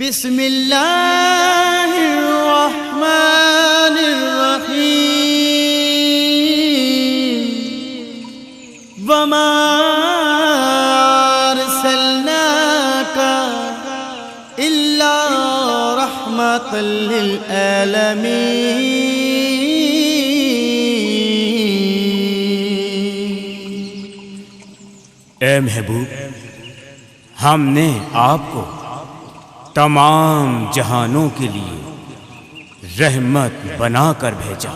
बिस्मिल्लाहिर्रहमानिर्रहीम वमा अरसलनाका इल्ला रहमतल लिल आलमीन। ए महबूब, हमने आपको तमाम जहानों के लिए रहमत बनाकर भेजा।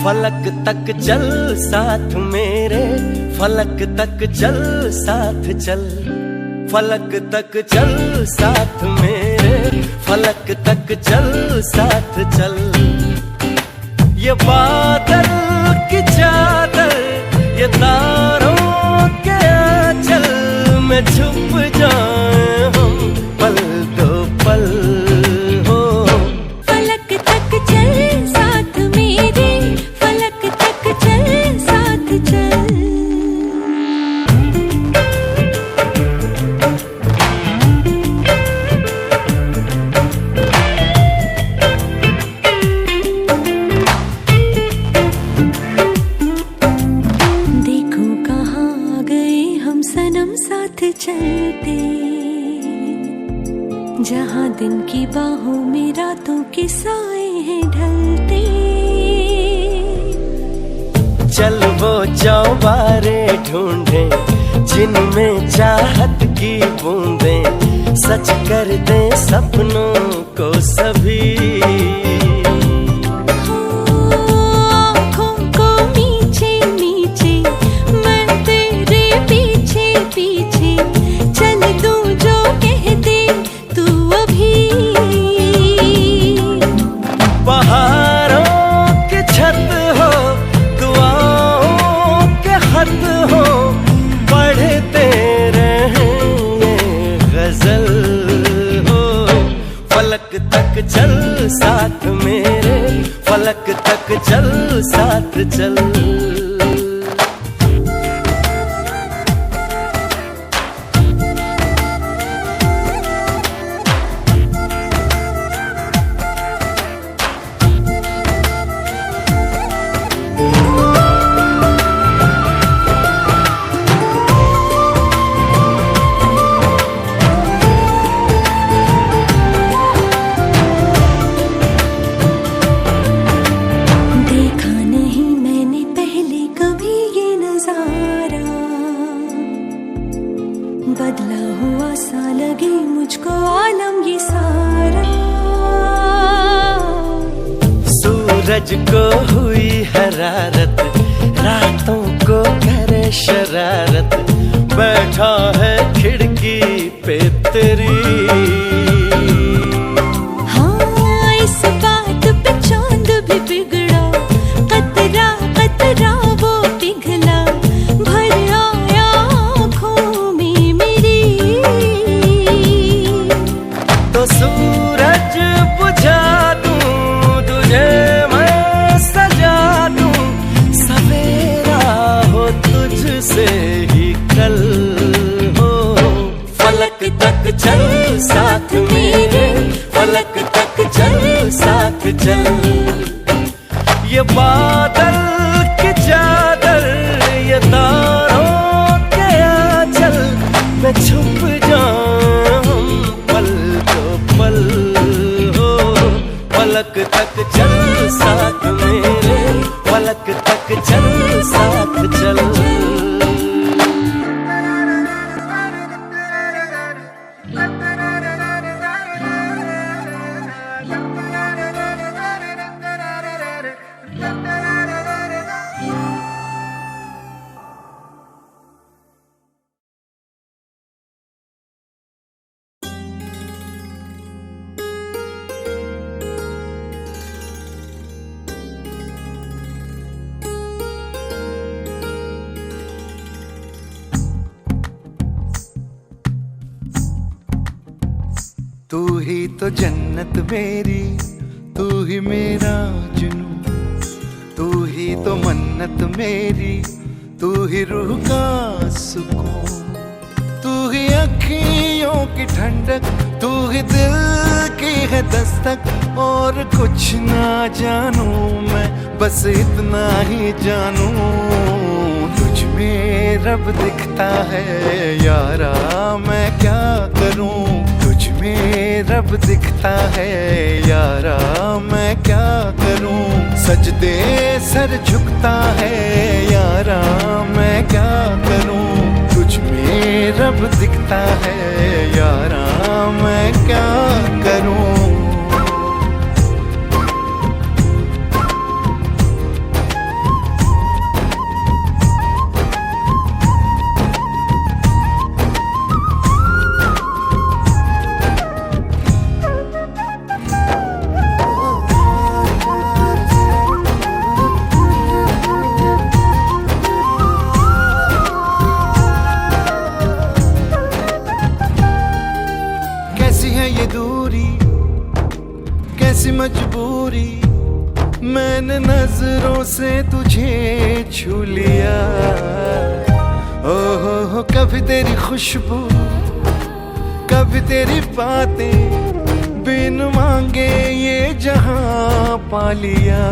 फलक तक चल साथ मेरे, फलक तक चल साथ चल, फलक तक चल साथ मेरे, फलक तक चल साथ चल। की बाहों में रातों के साए हैं ढलते। चल वो चौबारे ढूंढे जिनमें चाहत की बूंदें सच कर दे सपनों को सभी। आँखों को नीचे नीचे मैं तेरे पीछे पीछे चल दूं जो कह दे तू अभी। पहाड़ों की छत हो दुआओं के खत हो पढ़ते रहेंगे गजल हो। फलक तक चल साथ मेरे, फलक तक चल साथ चल। बदला हुआ सा लगे मुझको आलम ये सारा। सूरज को हुई हरारत रातों को करे शरारत बैठा है खिड़की पे तेरी। हाँ इस बात पे चांद भी बिगड़ा कतरा कतरा वो पिघला भर आया आँखों में मेरी। तो सूरज बुझा दूं तुझे मैं सजा दूं सवेरा हो तुझसे ही कल हो। फलक तक चल साथ मेरे, फलक तक चल साथ चल। ये बादल की चादर ये तारों के आंचल में छुप जाऊं पल तो पल हो। फलक तक चल साथ मेरे, फलक तक चल साथ चल। तू ही तो जन्नत मेरी, तू ही मेरा जुनून, तू ही तो मन्नत मेरी, तू ही रूह का सुकून, तू ही अखियों की ठंडक, तू ही दिल की है दस्तक। और कुछ ना जानू मैं बस इतना ही जानू, तुझ में रब दिखता है यारा मैं क्या करूं। तुझ में रब दिखता है यारा मैं क्या करूं। सजदे सर झुकता है यारा मैं क्या करूं। तुझ में रब दिखता है यारा मैं क्या करूं। कैसी मजबूरी मैंने नजरों से तुझे छू लिया। ओहो कभी तेरी खुशबू कभी तेरी बातें बिन मांगे ये जहां पा लिया।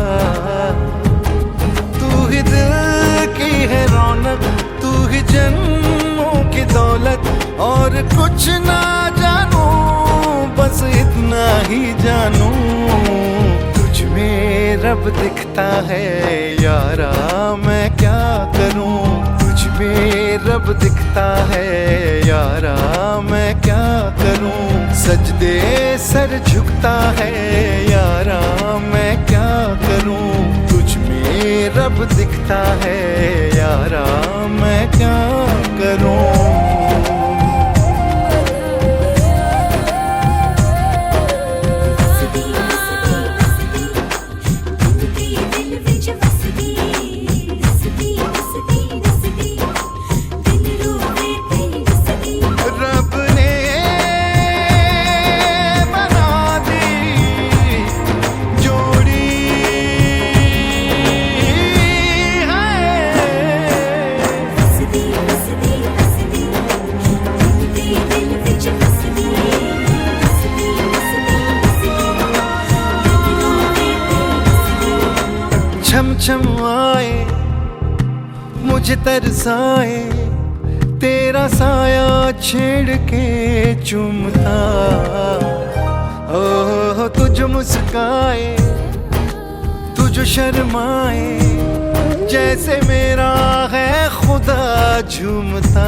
तू ही दिल की है रौनक, तू ही जन्मों की दौलत। और कुछ ना जानू बस बस इतना ही जानूं, तुझ में रब दिखता है यारा मैं क्या करूं। तुझ में रब दिखता है यारा मैं क्या करूं। सजदे सर झुकता है यारा मैं क्या करूं। तुझ में रब दिखता है यारा मैं क्या करूं। छम छम आए मुझे तरसाए, तेरा साया छेड़ के चूमता। ओह तुझ मुस्काए तुझ शर्माए, जैसे मेरा है खुदा झूमता।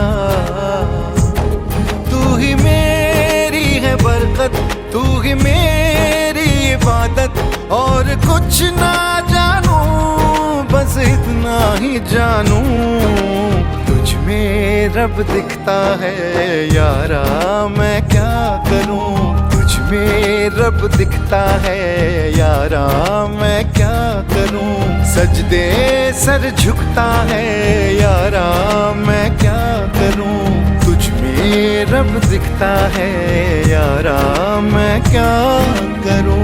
तू ही मेरी है बरकत, तू ही मेरी इबादत, और कुछ ना जानूं बस इतना ही जानूं। तुझ में रब दिखता है यारा मैं क्या करूं। तुझ में रब दिखता है यारा मैं क्या करूं। सजदे सर झुकता है यारा मैं क्या करूं। तुझ में रब दिखता है यारा मैं क्या करूं।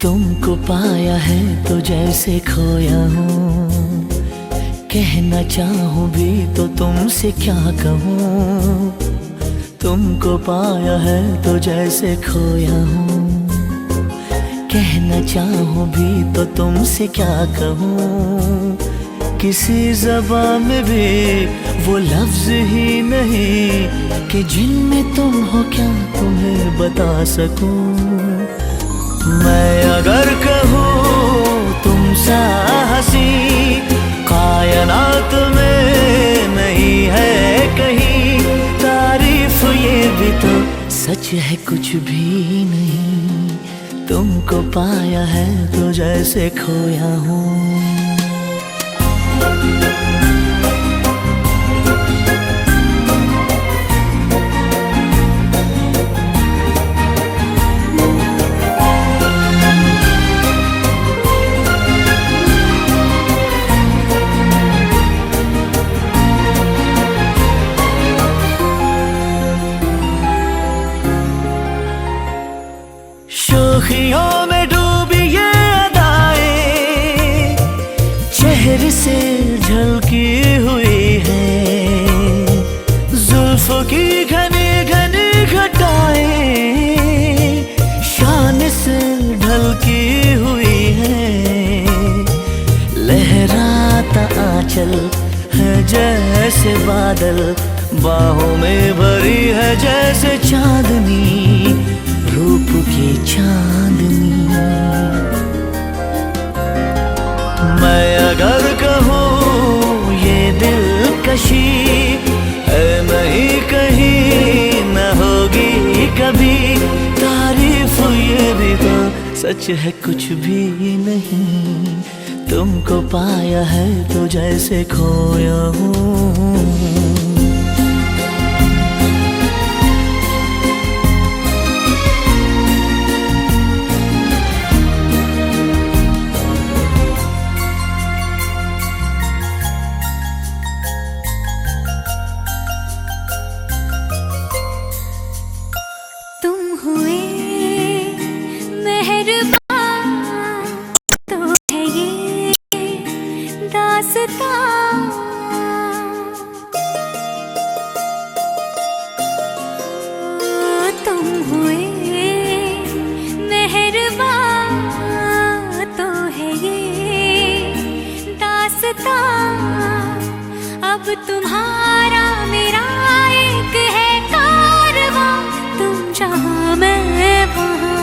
तुमको पाया है तो जैसे खोया हूँ, कहना चाहूँ भी तो तुमसे क्या कहूँ। तुमको पाया है तो जैसे खोया हूँ, कहना चाहूँ भी तो तुमसे क्या कहूँ। किसी ज़बान में भी वो लफ्ज़ ही नहीं कि जिनमें तुम हो क्या तुम्हें बता सकूँ। मैं अगर कहूँ तुम सा हंसी कायनात में नहीं है कहीं, तारीफ ये भी तो सच है कुछ भी नहीं। तुमको पाया है तो जैसे खोया हूँ। शोखियों में डूबी ये अदाएं चेहरे से झलकी हुई है, जुल्फों की घनी घनी घटाएं शान से ढलकी हुई है। लहराता आंचल है जैसे बादल, बाहों में भरी है जैसे चांदनी, रूप की चांदनी। मैं अगर कहूँ ये दिलकशी है नहीं कहीं न होगी कभी, तारीफ ये भी तो सच है कुछ भी नहीं। तुमको पाया है तो जैसे खोया हूँ। तुम हुए मेहरबान तो है ये दास्तां, अब तुम्हारा मेरा एक है कारवां, तुम जहाँ मैं वहाँ।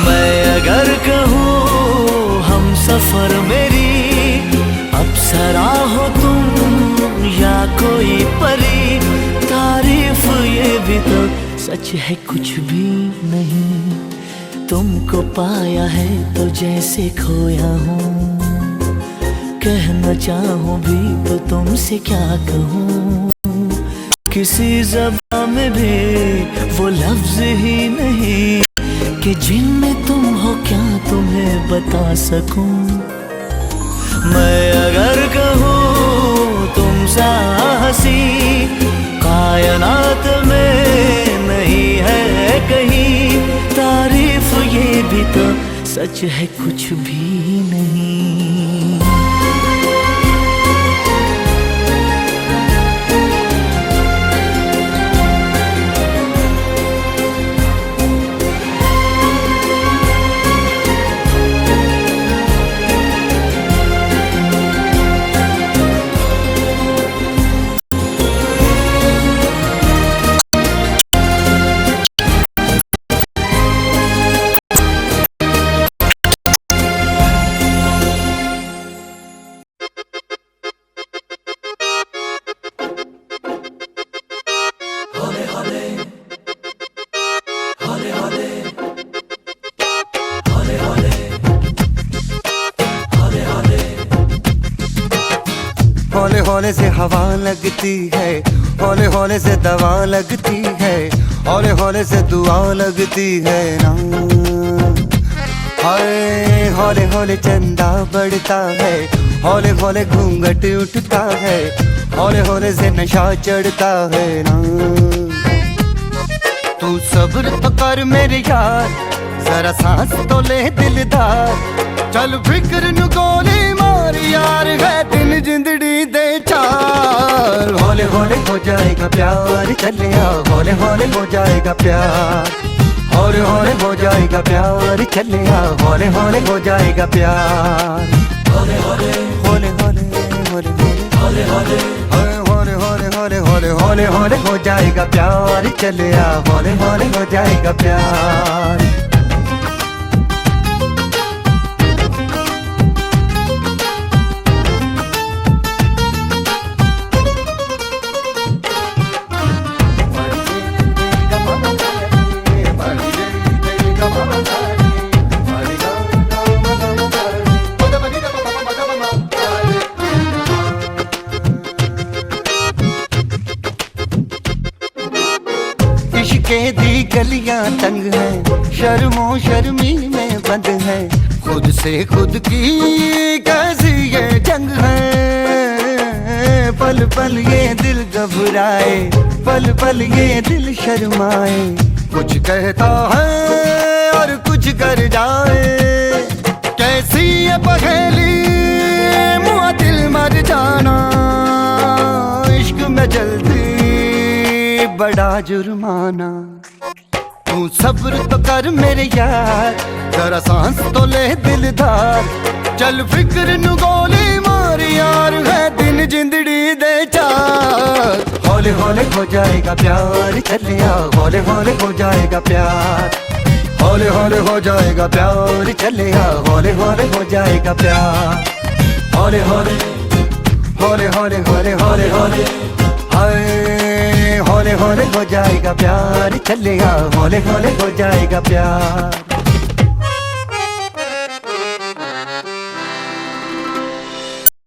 मैं अगर कहूँ हम सफर मेरी अप्सरा हो तुम या कोई परी, तारीफ ये भी तो सच है कुछ भी नहीं। तुमको पाया है तो जैसे खोया हूँ, कहना चाहूँ भी तो तुमसे क्या कहूँ। किसी ज़बान में भी वो लफ्ज़ ही नहीं कि जिनमें तुम हो क्या तुम्हें बता सकूं। मैं अगर कहूँ तुम सा हंसी कायनात में नहीं है कहीं, तारीफ ये भी तो सच है कुछ भी नहीं। हौले हौले से हवा लगती है, हौले हौले से दवा लगती है, हौले हौले से दुआ लगती है ना। हाय हौले हौले चंदा बढ़ता है, हौले हौले घूंघट उठता है, हौले हौले से नशा चढ़ता है ना। तू सब्र तो कर मेरे यार, जरा सांस तो ले दिलदार, चल फिक्र नु गोली मार यार, है दिन जिंदड़ी दे चार। हौले हौले हो जाएगा प्यार, चले आ हौले हौले हो जाएगा प्यार, हौले हौले हो जाएगा प्यार, चले आ हौले हौले हो जाएगा प्यार। हौले हौले हौले हौले हौले हौले हौले हौले हौले हौले हौले हौले हौले हो जाएगा प्यार, चले आ हौले हौले हो जाएगा प्यार। इश्क़े दी गलियां तंग है, शर्मो शर्मी में बंद है, खुद से खुद की कैसी ये जंग है। पल पल ये दिल घबराए, पल पल ये दिल शर्माए, कुछ कहता है और कुछ कर जाए। कैसी ये पहेली मुआ दिल मर जाना, इश्क में जल्दी बड़ा जुर्माना। तू सब्र तो कर मेरे यार, जरा सांस तो ले दिलदार, चल फिक्र नु गोली मार यार, है दिन जिंदड़ी दे चार। हौले हौले हो जाएगा प्यार, चले आ हौले हौले हो जाएगा प्यार, हौले हौले हो जाएगा प्यार, चले आ हौले हौले हो जाएगा प्यार। हौले हौले हौले हौले हौले हौले हौले हाय हौले हौले हो जाएगा प्यार, चले आ हौले हौले हो जाएगा प्यार।